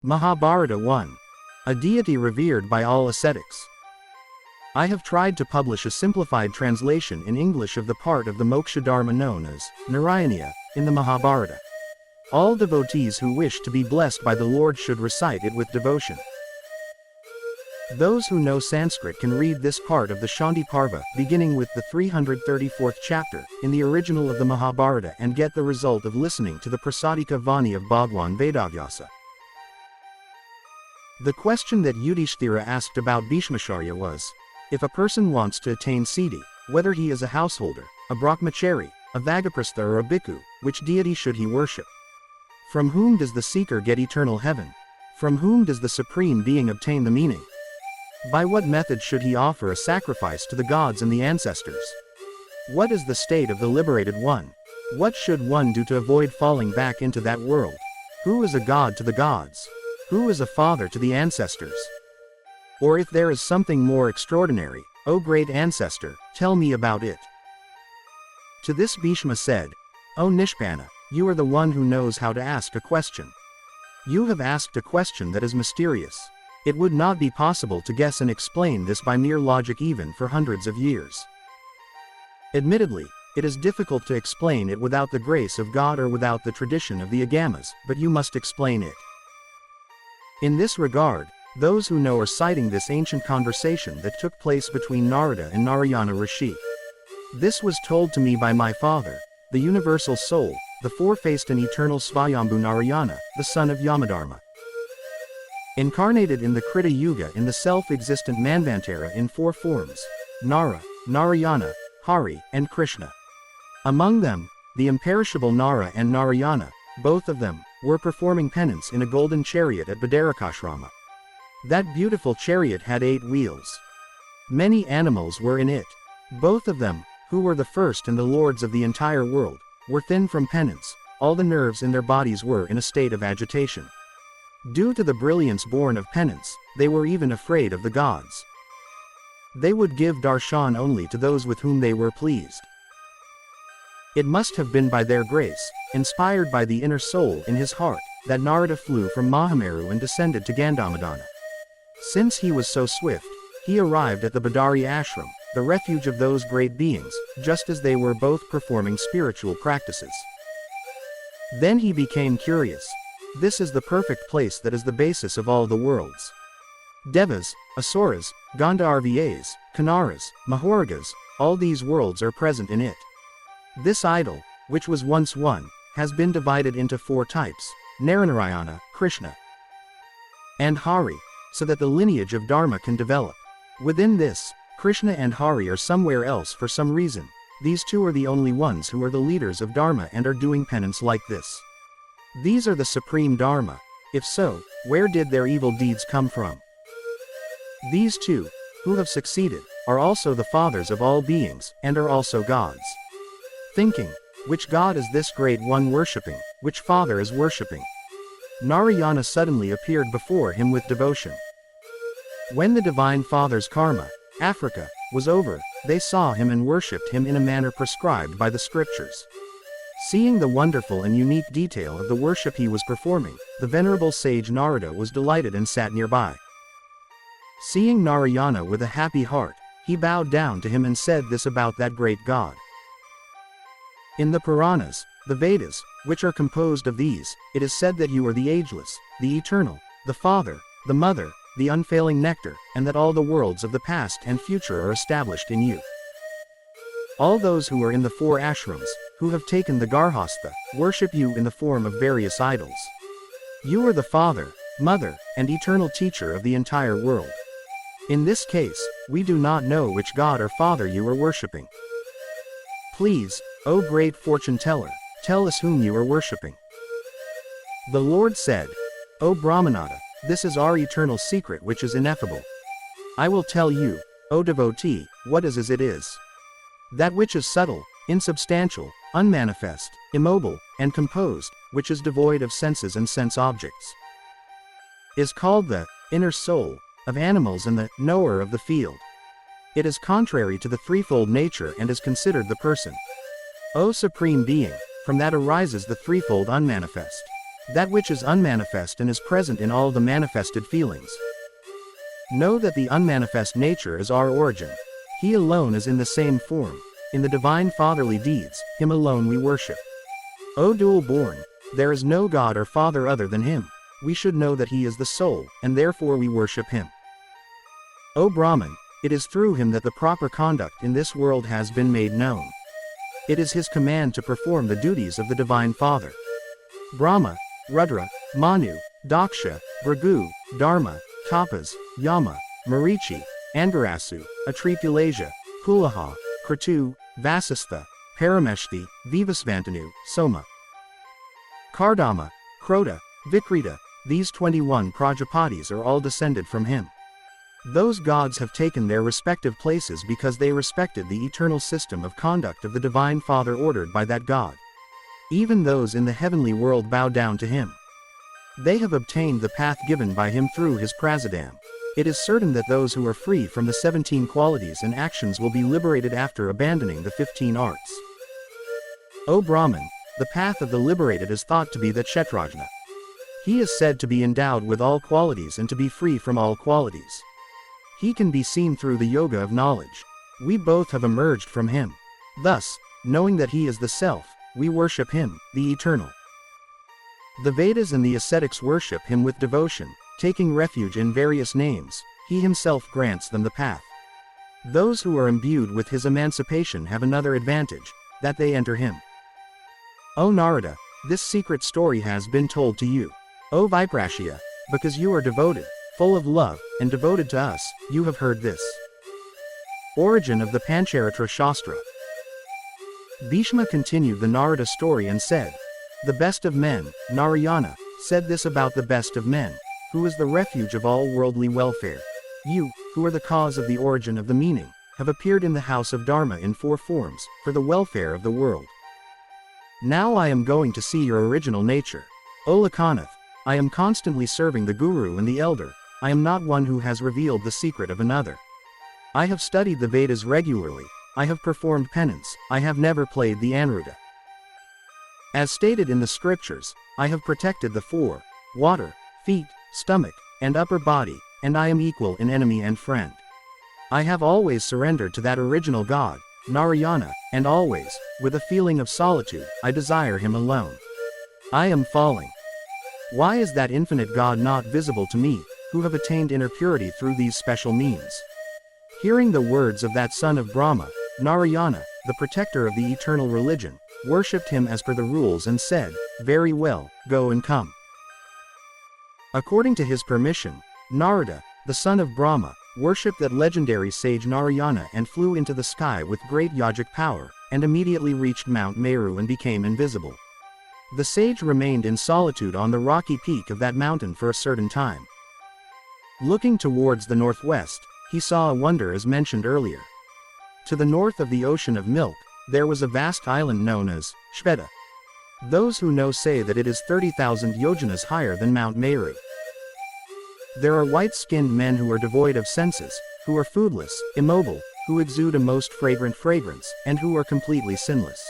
Mahabharata 1. A deity revered by all ascetics. I have tried to publish a simplified translation in English of the part of the Moksha Dharma known as Narayaniya in the Mahabharata. All devotees who wish to be blessed by the Lord should recite it with devotion. Those who know Sanskrit can read this part of the Shanti Parva, beginning with the 334th chapter, in the original of the Mahabharata and get the result of listening to the Prasadika Vani of Bhagwan Vedavyasa. The question that Yudhishthira asked about Bhishmacharya was, if a person wants to attain siddhi, whether he is a householder, a brahmachari, a vagaprastha or a bhikkhu, which deity should he worship? From whom does the seeker get eternal heaven? From whom does the Supreme Being obtain the meaning? By what method should he offer a sacrifice to the gods and the ancestors? What is the state of the liberated one? What should one do to avoid falling back into that world? Who is a god to the gods? Who is a father to the ancestors? Or if there is something more extraordinary, O great ancestor, tell me about it. To this Bhishma said, O Nishpana, you are the one who knows how to ask a question. You have asked a question that is mysterious. It would not be possible to guess and explain this by mere logic even for hundreds of years. Admittedly, it is difficult to explain it without the grace of God or without the tradition of the Agamas, but you must explain it. In this regard, those who know are citing this ancient conversation that took place between Narada and Narayana Rishi. This was told to me by my father, the universal soul, the four-faced and eternal Svayambhu Narayana, the son of Yamadharma. Incarnated in the Krita Yuga in the self-existent Manvantara in four forms, Nara, Narayana, Hari, and Krishna. Among them, the imperishable Nara and Narayana, both of them, were performing penance in a golden chariot at Badarakashrama. That beautiful chariot had 8 wheels. Many animals were in it. Both of them, who were the first and the lords of the entire world, were thin from penance. All the nerves in their bodies were in a state of agitation. Due to the brilliance born of penance, they were even afraid of the gods. They would give darshan only to those with whom they were pleased. It must have been by their grace, inspired by the inner soul in his heart, that Narada flew from Mahameru and descended to Gandhamadana. Since he was so swift, he arrived at the Badari ashram, the refuge of those great beings, just as they were both performing spiritual practices. Then he became curious. This is the perfect place that is the basis of all the worlds. Devas, Asuras, Gandharvas, Kanaras, Mahoragas, all these worlds are present in it. This idol, which was once one, has been divided into 4 types, Naranarayana, Krishna, and Hari, so that the lineage of Dharma can develop. Within this, Krishna and Hari are somewhere else for some reason. These 2 are the only ones who are the leaders of Dharma and are doing penance like this. These are the supreme Dharma. If so, where did their evil deeds come from? These 2, who have succeeded, are also the fathers of all beings, and are also gods. Thinking, which god is this great one worshipping, which father is worshipping? Narayana suddenly appeared before him with devotion. When the divine father's karma, Africa, was over, they saw him and worshipped him in a manner prescribed by the scriptures. Seeing the wonderful and unique detail of the worship he was performing, the venerable sage Narada was delighted and sat nearby. Seeing Narayana with a happy heart, he bowed down to him and said this about that great god. In the Puranas, the Vedas, which are composed of these, it is said that you are the ageless, the eternal, the father, the mother, the unfailing nectar, and that all the worlds of the past and future are established in you. All those who are in the 4 ashrams, who have taken the Garhastha, worship you in the form of various idols. You are the father, mother, and eternal teacher of the entire world. In this case, we do not know which god or father you are worshipping. Please, O great fortune teller, tell us whom you are worshipping. The Lord said, O Brahmanata, this is our eternal secret which is ineffable. I will tell you, O devotee, what is as it is. That which is subtle, insubstantial, unmanifest, immobile, and composed, which is devoid of senses and sense objects, is called the inner soul of animals and the knower of the field. It is contrary to the threefold nature and is considered the person. O Supreme Being, from that arises the threefold unmanifest. that which is unmanifest and is present in all the manifested feelings. Know that the unmanifest nature is our origin. He alone is in the same form. In the divine fatherly deeds, him alone we worship. O dual-born, there is no God or Father other than him. We should know that he is the soul, and therefore we worship him. O Brahman, it is through him that the proper conduct in this world has been made known. It is his command to perform the duties of the Divine Father. Brahma, Rudra, Manu, Daksha, Bhrigu, Dharma, Tapas, Yama, Marichi, Angarasu, Atripulasia, Pulaha, Kratu, Vasistha, Parameshthi, Vivasvantanu, Soma, Kardama, Krota, Vikrita, these 21 Prajapatis are all descended from him. Those gods have taken their respective places because they respected the eternal system of conduct of the Divine Father ordered by that God. Even those in the heavenly world bow down to him. They have obtained the path given by him through his prasadam. It is certain that those who are free from the 17 qualities and actions will be liberated after abandoning the 15 arts. O Brahman, the path of the liberated is thought to be the Kshetrajna. He is said to be endowed with all qualities and to be free from all qualities. He can be seen through the yoga of knowledge. We both have emerged from him. Thus, knowing that he is the Self, we worship him, the Eternal. The Vedas and the ascetics worship him with devotion, taking refuge in various names. He himself grants them the path. Those who are imbued with his emancipation have another advantage, that they enter him. O Narada, this secret story has been told to you. O Viprashya, because you are devoted, full of love, and devoted to us, you have heard this. Origin of the Pancharatra Shastra. Bhishma continued the Narada story and said, the best of men, Narayana, said this about the best of men, who is the refuge of all worldly welfare. You, who are the cause of the origin of the meaning, have appeared in the house of Dharma in 4 forms, for the welfare of the world. Now I am going to see your original nature. O Lakanath, I am constantly serving the Guru and the Elder. I am not one who has revealed the secret of another. I have studied the Vedas regularly. I have performed penance. I have never played the Anuruddha. As stated in the scriptures, I have protected the 4, water, feet, stomach, and upper body, and I am equal in enemy and friend. I have always surrendered to that original God, Narayana, and always, with a feeling of solitude, I desire him alone. I am falling. Why is that infinite God not visible to me, who have attained inner purity through these special means? Hearing the words of that son of Brahma, Narayana, the protector of the eternal religion, worshipped him as per the rules and said, very well, go and come. According to his permission, Narada, the son of Brahma, worshipped that legendary sage Narayana and flew into the sky with great yogic power, and immediately reached Mount Meru and became invisible. The sage remained in solitude on the rocky peak of that mountain for a certain time. Looking towards the northwest, he saw a wonder as mentioned earlier. To the north of the ocean of milk, there was a vast island known as Shveta. Those who know say that it is 30,000 yojanas higher than Mount Meru. There are white-skinned men who are devoid of senses, who are foodless, immobile, who exude a most fragrant fragrance, and who are completely sinless.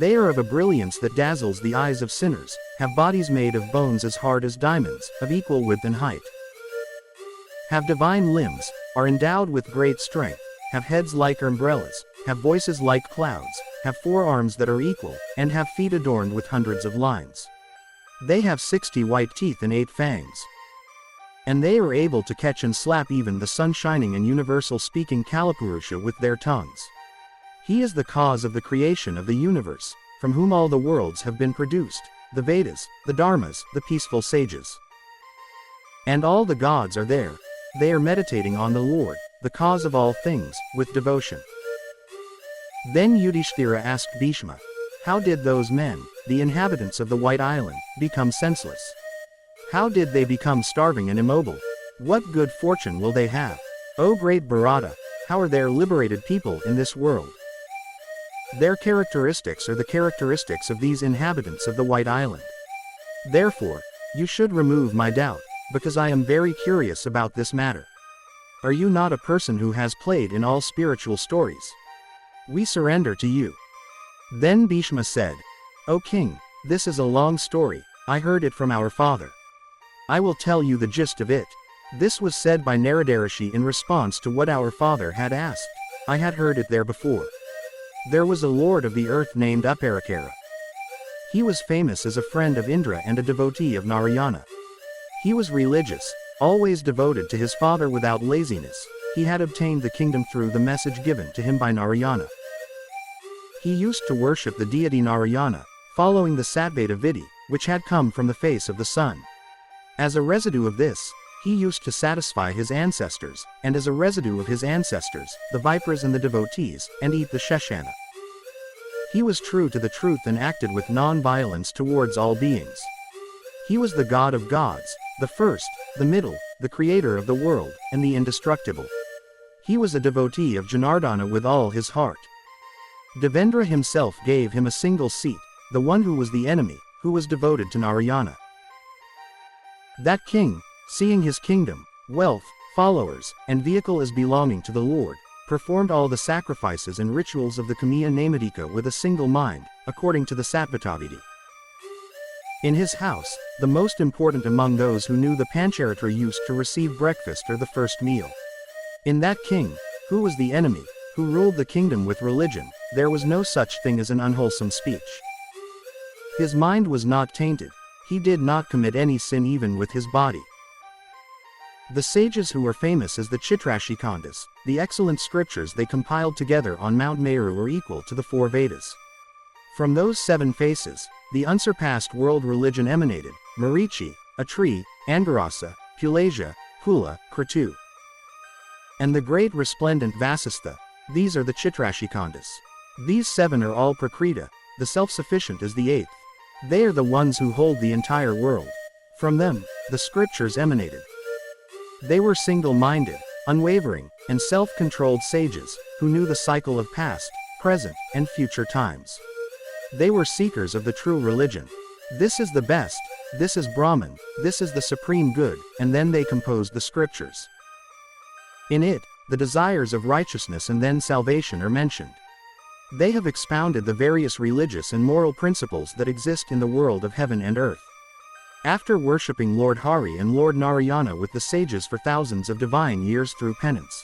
They are of a brilliance that dazzles the eyes of sinners, have bodies made of bones as hard as diamonds, of equal width and height. Have divine limbs, are endowed with great strength, have heads like umbrellas, have voices like clouds, have 4 arms that are equal, and have feet adorned with hundreds of lines. They have 60 white teeth and 8 fangs. And they are able to catch and slap even the sun-shining and universal speaking Kalapurusha with their tongues. He is the cause of the creation of the universe, from whom all the worlds have been produced, the Vedas, the Dharmas, the peaceful sages. And all the gods are there. They are meditating on the Lord, the cause of all things, with devotion. Then Yudhishthira asked Bhishma, how did those men, the inhabitants of the White Island, become senseless? How did they become starving and immobile? What good fortune will they have? O great Bharata, how are there liberated people in this world? Their characteristics are the characteristics of these inhabitants of the White Island. Therefore, you should remove my doubt, because I am very curious about this matter. Are you not a person who has played in all spiritual stories? We surrender to you. Then Bhishma said, O king, this is a long story, I heard it from our father. I will tell you the gist of it. This was said by Naradarishi in response to what our father had asked. I had heard it there before. There was a lord of the earth named Aparakara. He was famous as a friend of Indra and a devotee of Narayana. He was religious, always devoted to his father without laziness. He had obtained the kingdom through the message given to him by Narayana. He used to worship the deity Narayana, following the Satveda Vidhi, which had come from the face of the sun. As a residue of this, he used to satisfy his ancestors, and as a residue of his ancestors, the Vipras and the devotees, and eat the Sheshana. He was true to the truth and acted with non-violence towards all beings. He was the god of gods, the first, the middle, the creator of the world, and the indestructible. He was a devotee of Janardana with all his heart. Devendra himself gave him a single seat, the one who was the enemy, who was devoted to Narayana. That king, seeing his kingdom, wealth, followers, and vehicle as belonging to the Lord, performed all the sacrifices and rituals of the Kamiya Namadika with a single mind, according to the Sattvatavidi. In his house, the most important among those who knew the Pancharatra used to receive breakfast or the first meal. In that king, who was the enemy, who ruled the kingdom with religion, there was no such thing as an unwholesome speech. His mind was not tainted. He did not commit any sin even with his body. The sages who were famous as the Chitrashikandas, the excellent scriptures they compiled together on Mount Meru were equal to the 4 Vedas. From those 7 faces, the unsurpassed world religion emanated: Marichi, Atri, Angarasa, Pulasia, Hula, Kratu. And the great resplendent Vasistha, these are the Chitrashikandas. These 7 are all Prakrita, the self-sufficient is the 8th. They are the ones who hold the entire world. From them, the scriptures emanated. They were single-minded, unwavering, and self-controlled sages, who knew the cycle of past, present, and future times. They were seekers of the true religion. This is the best, this is Brahman, this is the supreme good, and then they composed the scriptures. In it, the desires of righteousness and then salvation are mentioned. They have expounded the various religious and moral principles that exist in the world of heaven and earth. After worshipping Lord Hari and Lord Narayana with the sages for thousands of divine years through penance,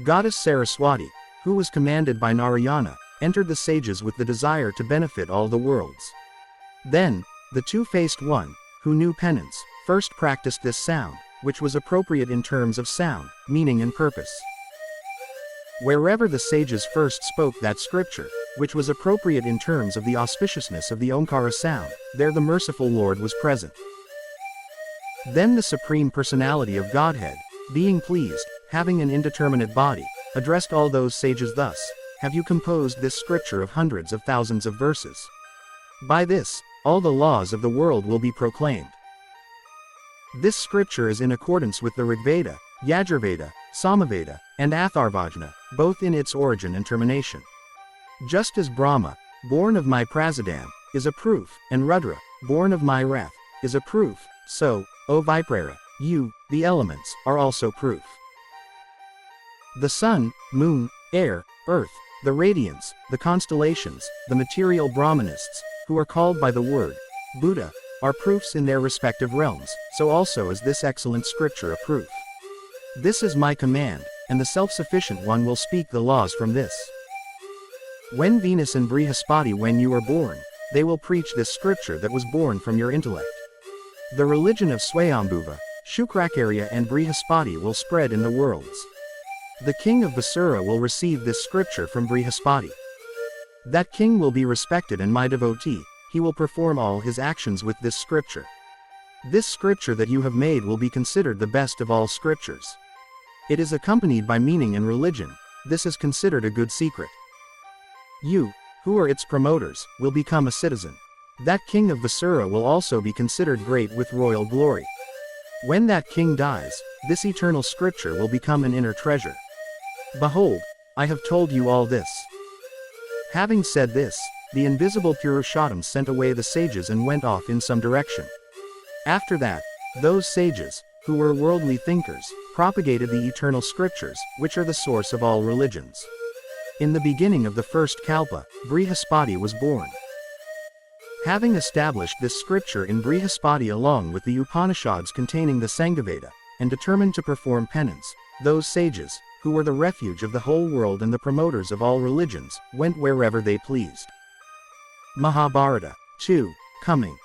Goddess Saraswati, who was commanded by Narayana, entered the sages with the desire to benefit all the worlds. Then, the two-faced one, who knew penance, first practiced this sound, which was appropriate in terms of sound, meaning and purpose. Wherever the sages first spoke that scripture, which was appropriate in terms of the auspiciousness of the Omkara sound, there the merciful Lord was present. Then the Supreme Personality of Godhead, being pleased, having an indeterminate body, addressed all those sages thus: have you composed this scripture of hundreds of thousands of verses? By this, all the laws of the world will be proclaimed. This scripture is in accordance with the Rigveda, Yajurveda, Samaveda, and Atharvajna, both in its origin and termination. Just as Brahma, born of my Prasadam, is a proof, and Rudra, born of my wrath, is a proof, so, O Viprara, you, the elements, are also proof. The sun, moon, air, earth, the radiance, the constellations, the material Brahmanists, who are called by the word Buddha, are proofs in their respective realms, so also is this excellent scripture a proof. This is my command, and the self-sufficient one will speak the laws from this. When Venus and Brihaspati, when you are born, they will preach this scripture that was born from your intellect. The religion of Swayambhuva, Shukrakarya and Brihaspati will spread in the worlds. The king of Basura will receive this scripture from Brihaspati. That king will be respected and my devotee, he will perform all his actions with this scripture. This scripture that you have made will be considered the best of all scriptures. It is accompanied by meaning and religion, this is considered a good secret. You, who are its promoters, will become a citizen. That king of Vasura will also be considered great with royal glory. When that king dies, this eternal scripture will become an inner treasure. Behold, I have told you all this. Having said this, the invisible Purushottam sent away the sages and went off in some direction. After that, those sages, who were worldly thinkers, propagated the eternal scriptures, which are the source of all religions. In the beginning of the first Kalpa, Brihaspati was born. Having established this scripture in Brihaspati along with the Upanishads containing the Sanghaveda, and determined to perform penance, those sages, who were the refuge of the whole world and the promoters of all religions, went wherever they pleased. Mahabharata. 2. Coming.